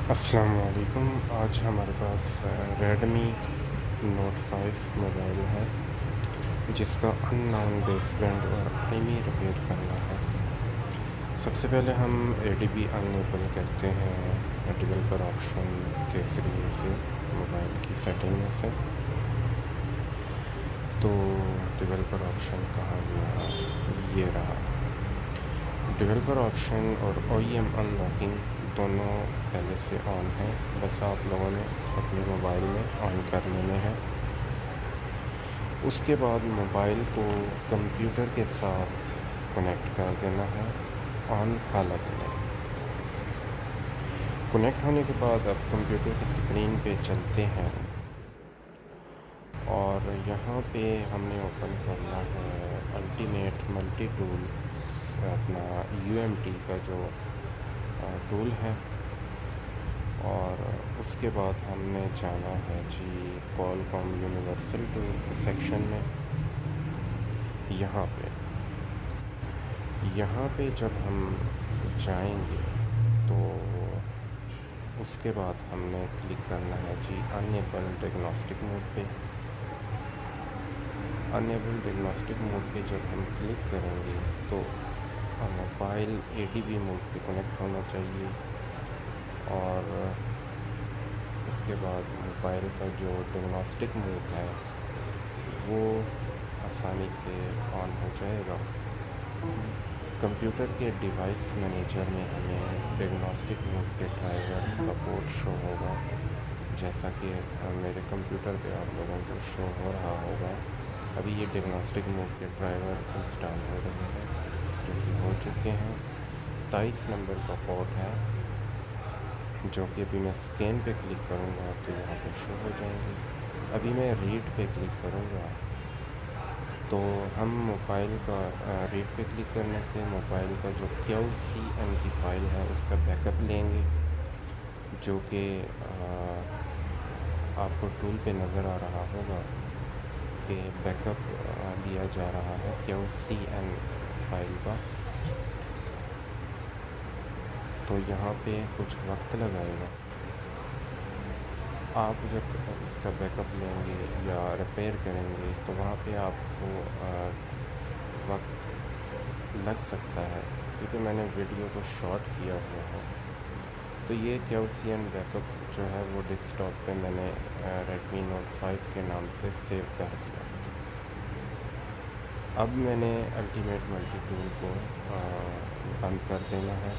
अस्सलाम वालेकुम। आज हमारे पास रेडमी नोट 5 मोबाइल है जिसका अननोन बेसबैंड और आईमी रिपेयर करना है। सबसे पहले हम एडीबी अनेबल करते हैं डेवलपर ऑप्शन के ज़रिए से मोबाइल की सेटिंग में से। तो डेवलपर ऑप्शन कहाँ गया? ये रहा। डेवलपर ऑप्शन और OEM अनलॉकिंग दोनों पहले से ऑन है, बस आप लोगों ने अपने मोबाइल में ऑन कर लेने हैं। उसके बाद मोबाइल को कंप्यूटर के साथ कनेक्ट कर देना है ऑन हालत में। कनेक्ट होने के बाद अब कंप्यूटर की स्क्रीन पे चलते हैं और यहाँ पे हमने ओपन करना है अल्टीमेट मल्टी टूल, अपना UMT का जो टूल है। और उसके बाद हमने जाना है जी Qualcomm यूनिवर्सल टूल सेक्शन में। यहाँ पे जब हम जाएंगे तो उसके बाद हमने क्लिक करना है जी अनेबल डायग्नोस्टिक मोड पे। अनेबल डायग्नोस्टिक मोड पे जब हम क्लिक करेंगे तो मोबाइल एडीबी मोड पे कनेक्ट होना चाहिए और उसके बाद मोबाइल का जो डायग्नोस्टिक मोड है वो आसानी से ऑन हो जाएगा। कंप्यूटर के डिवाइस मैनेजर में हमें डायग्नोस्टिक मोड के ड्राइवर का पोर्ट शो होगा, जैसा कि मेरे कंप्यूटर पे आप लोगों को शो हो रहा होगा। अभी ये डायग्नोस्टिक मोड के ड्राइवर इंस्टॉल हो रहे हैं जो कि हो चुके हैं। 27 नंबर का पोर्ट है जो कि अभी मैं स्कैन पे क्लिक करूँगा तो यहाँ पे शो हो जाएंगे। अभी मैं रीड पे क्लिक करूँगा तो हम मोबाइल का रीड पे क्लिक करने से मोबाइल का जो QCM की फ़ाइल है उसका बैकअप लेंगे, जो कि आपको टूल पे नज़र आ रहा होगा कि बैकअप लिया जा रहा है QCM फ़ाइल का। तो यहाँ पे कुछ वक्त लगाएगा। आप जब इसका बैकअप लेंगे या रिपेयर करेंगे तो वहाँ पे आपको वक्त लग सकता है, क्योंकि मैंने वीडियो को शॉर्ट किया हुआ है। तो ये QCM बैकअप जो है वो डेस्कटॉप पे मैंने Redmi Note 5 के नाम से सेव कर दिया। अब मैंने अल्टीमेट मल्टी टूल को बंद कर देना है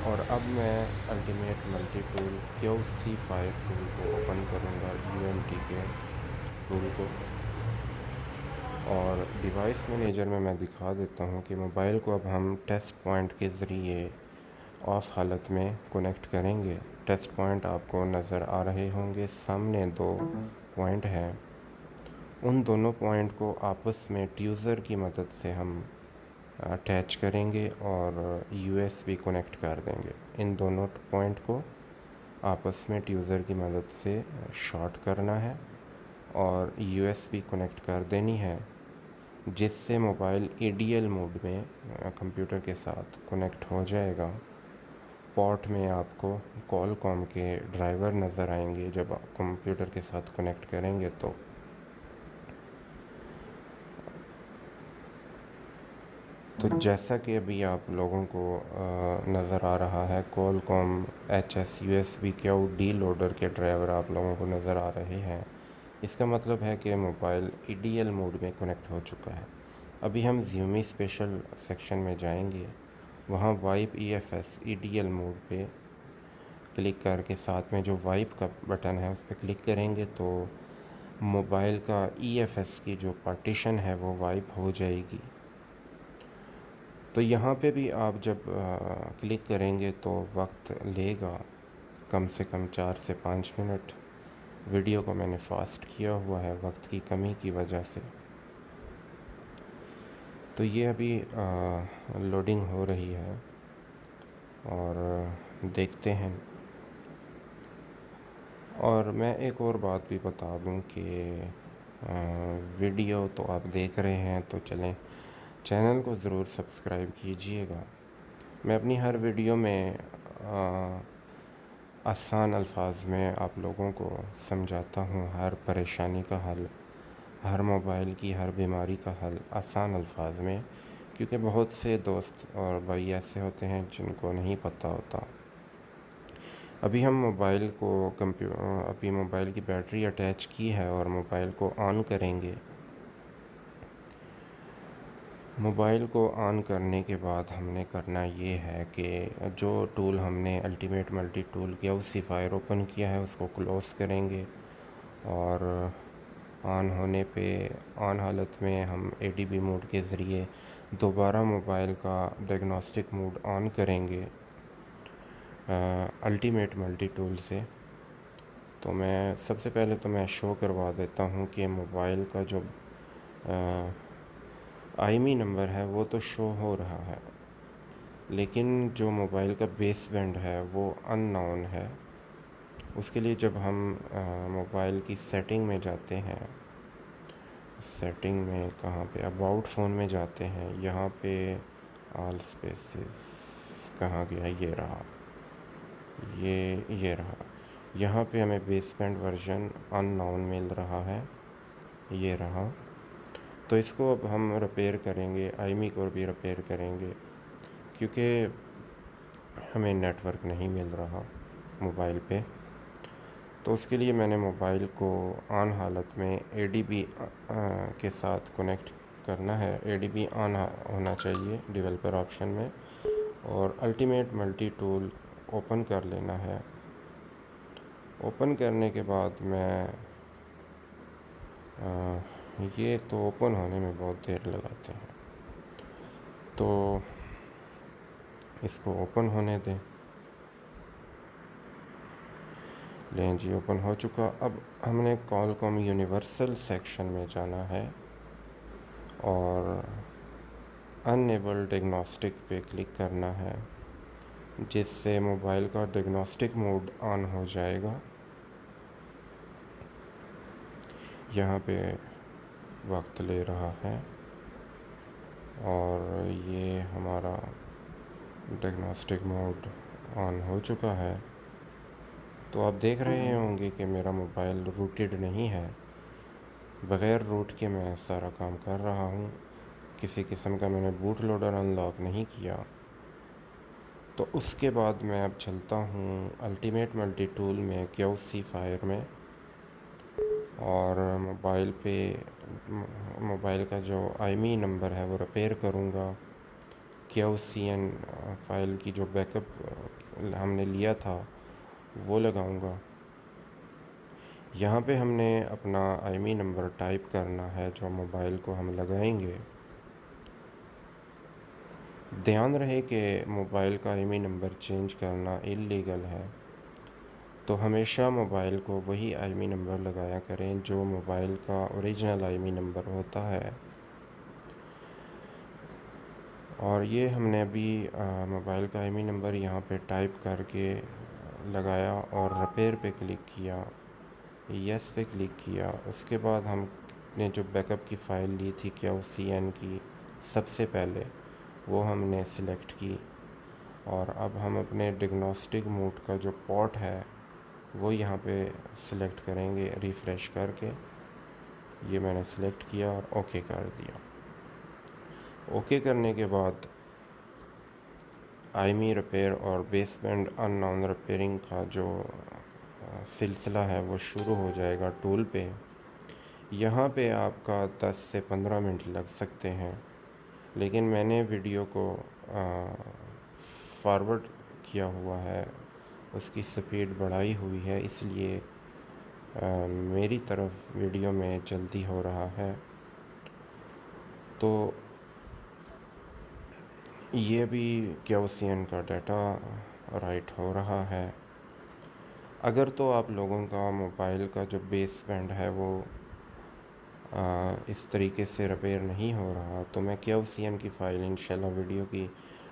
और अब मैं ultimate multi tool QC5 tool को ओपन करूँगा, UMT के टूल को। और डिवाइस मैनेजर में मैं दिखा देता हूँ कि मोबाइल को अब हम टेस्ट पॉइंट के ज़रिए ऑफ़ हालत में कनेक्ट करेंगे। टेस्ट पॉइंट आपको नज़र आ रहे होंगे, सामने 2 पॉइंट हैं। उन दोनों पॉइंट को आपस में ट्यूज़र की मदद से हम अटैच करेंगे और USB कनेक्ट कर देंगे। इन दोनों पॉइंट को आपस में ट्यूज़र की मदद से शॉर्ट करना है और USB कनेक्ट कर देनी है, जिससे मोबाइल ADL मोड में कंप्यूटर के साथ कनेक्ट हो जाएगा। पोर्ट में आपको Qualcomm के ड्राइवर नज़र आएंगे जब आप कंप्यूटर के साथ कनेक्ट करेंगे। तो जैसा कि अभी आप लोगों को नज़र आ रहा है, Qualcomm HS USB Q D loader के ड्राइवर आप लोगों को नज़र आ रहे हैं। इसका मतलब है कि मोबाइल EDL मोड में कनेक्ट हो चुका है। अभी हम Xiaomi स्पेशल सेक्शन में जाएंगे, वहाँ वाइप EFS EDL मोड पे क्लिक करके साथ में जो वाइप का बटन है उस पर क्लिक करेंगे तो मोबाइल का EFS की जो पार्टीशन है वो वाइप हो जाएगी। तो यहाँ पे भी आप जब क्लिक करेंगे तो वक्त लेगा कम से कम 4 से 5 मिनट। वीडियो को मैंने फास्ट किया हुआ है वक्त की कमी की वजह से। तो ये अभी लोडिंग हो रही है और देखते हैं। और मैं एक और बात भी बता दूं कि वीडियो तो आप देख रहे हैं तो चलें, चैनल को ज़रूर सब्सक्राइब कीजिएगा। मैं अपनी हर वीडियो में आसान अल्फाज में आप लोगों को समझाता हूँ हर परेशानी का हल, हर मोबाइल की हर बीमारी का हल आसान अल्फाज में, क्योंकि बहुत से दोस्त और भाई ऐसे होते हैं जिनको नहीं पता होता। अभी हम मोबाइल को अभी मोबाइल की बैटरी अटैच की है और मोबाइल को ऑन करेंगे। मोबाइल को ऑन करने के बाद हमने करना ये है कि जो टूल हमने अल्टीमेट मल्टी टूल किया उसी फायर ओपन किया है उसको क्लोज़ करेंगे और ऑन होने पे ऑन हालत में हम एडीबी मोड के ज़रिए दोबारा मोबाइल का डायग्नोस्टिक मोड ऑन करेंगे अल्टीमेट मल्टी टूल से। तो मैं सबसे पहले तो मैं शो करवा देता हूँ कि मोबाइल का जो आईएमई नंबर है वो तो शो हो रहा है, लेकिन जो मोबाइल का बेस बैंड है वो अननोन है। उसके लिए जब हम मोबाइल की सेटिंग में जाते हैं, सेटिंग में कहाँ पे, अबाउट फ़ोन में जाते हैं, यहाँ पे ऑल स्पेसेस कहाँ गया, ये रहा, ये रहा। यहाँ पे हमें बेस बैंड वर्जन अननोन मिल रहा है, ये रहा। तो इसको अब हम रिपेयर करेंगे, आईएमई को भी रिपेयर करेंगे, क्योंकि हमें नेटवर्क नहीं मिल रहा मोबाइल पे। तो उसके लिए मैंने मोबाइल को ऑन हालत में एडीबी के साथ कनेक्ट करना है। एडीबी ऑन होना चाहिए डेवलपर ऑप्शन में, और अल्टीमेट मल्टी टूल ओपन कर लेना है। ओपन करने के बाद मैं ये तो ओपन होने में बहुत देर लगाते हैं, तो इसको ओपन होने दें। लें जी, ओपन हो चुका। अब हमने क्वालकॉम यूनिवर्सल सेक्शन में जाना है और अनएबल डायग्नोस्टिक पे क्लिक करना है, जिससे मोबाइल का डायग्नोस्टिक मोड ऑन हो जाएगा। यहाँ पे वक्त ले रहा है और ये हमारा डायग्नोस्टिक मोड ऑन हो चुका है। तो आप देख रहे होंगे कि मेरा मोबाइल रूटेड नहीं है, बग़ैर रूट के मैं सारा काम कर रहा हूँ। किसी किस्म का मैंने बूट लोडर अनलॉक नहीं किया। तो उसके बाद मैं अब चलता हूँ अल्टीमेट मल्टी टूल में क्यूसी फायर में, और मोबाइल का जो आईएमई नंबर है वो रिपेयर करूँगा। क्यूसीएन फाइल की जो बैकअप हमने लिया था वो लगाऊंगा। यहाँ पे हमने अपना आईएमई नंबर टाइप करना है जो मोबाइल को हम लगाएंगे। ध्यान रहे कि मोबाइल का आईएमई नंबर चेंज करना इल्लीगल है, तो हमेशा मोबाइल को वही आईएमई नंबर लगाया करें जो मोबाइल का ओरिजिनल आईएमई नंबर होता है। और ये हमने अभी मोबाइल का आईएमई नंबर यहाँ पे टाइप करके लगाया और रिपेयर पे क्लिक किया, यस पे क्लिक किया। उसके बाद हमने जो बैकअप की फ़ाइल ली थी क्यूसीएन की, सबसे पहले वो हमने सिलेक्ट की, और अब हम अपने डायग्नोस्टिक मोड का जो पोर्ट है वो यहाँ पे सिलेक्ट करेंगे रिफ़्रेश करके। ये मैंने सिलेक्ट किया और ओके कर दिया। ओके करने के बाद आईएमई रिपेयर और बेसबैंड अननोन रिपेयरिंग का जो सिलसिला है वो शुरू हो जाएगा टूल पे। यहाँ पे आपका 10 से 15 मिनट लग सकते हैं, लेकिन मैंने वीडियो को फॉरवर्ड किया हुआ है, उसकी स्पीड बढ़ाई हुई है, इसलिए मेरी तरफ वीडियो में जल्दी हो रहा है। तो ये भी क्यूसीएन का डाटा राइट हो रहा है। अगर तो आप लोगों का मोबाइल का जो बेस बैंड है वो इस तरीके से रिपेयर नहीं हो रहा, तो मैं क्यूसीएन की फ़ाइल इंशाल्लाह वीडियो की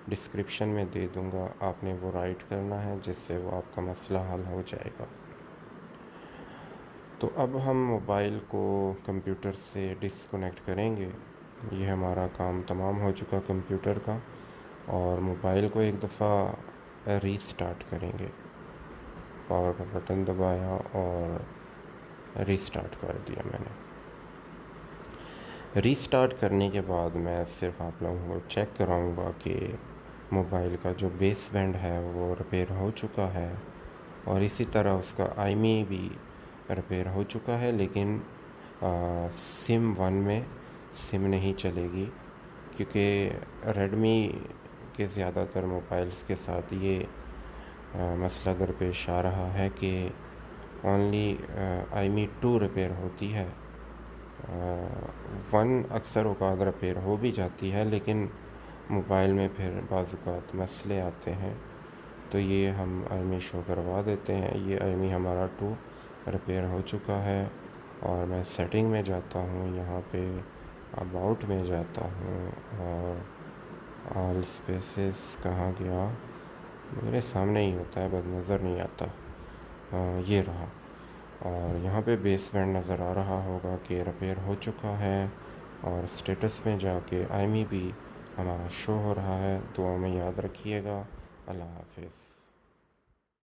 डिस्क्रिप्शन में दे दूँगा। आपने वो राइट करना है, जिससे वो आपका मसला हल हो जाएगा। तो अब हम मोबाइल को कंप्यूटर से डिस्कनेक्ट करेंगे। ये हमारा काम तमाम हो चुका कंप्यूटर का, और मोबाइल को एक दफ़ा रीस्टार्ट करेंगे। पावर का बटन दबाया और रीस्टार्ट कर दिया मैंने। रीस्टार्ट करने के बाद मैं सिर्फ आप लोगों को चेक कराऊंगा कि मोबाइल का जो बेस बैंड है वो रिपेयर हो चुका है, और इसी तरह उसका IMEI भी रिपेयर हो चुका है, लेकिन सिम 1 में सिम नहीं चलेगी, क्योंकि रेडमी के ज़्यादातर मोबाइल्स के साथ ये मसला दरपेश आ रहा है कि ओनली IMEI 2 रिपेयर होती है। 1 अक्सर औकात रिपेयर हो भी जाती है, लेकिन मोबाइल में फिर बाज़ औक़ात मसले आते हैं, तो ये हम IMEI शो करवा देते हैं। ये IMEI हमारा 2 रिपेयर हो चुका है। और मैं सेटिंग में जाता हूँ, यहाँ पे अबाउट में जाता हूँ, और ऑल स्पेसेस कहाँ गया, मेरे सामने ही होता है, बस नज़र नहीं आता। ये रहा, और यहाँ पे बेस बैंड नज़र आ रहा होगा कि रिपेयर हो चुका है, और स्टेटस में जाके IMEI भी हमारा शो हो रहा है। दुआ में याद रखिएगा। अल्लाह हाफिज़।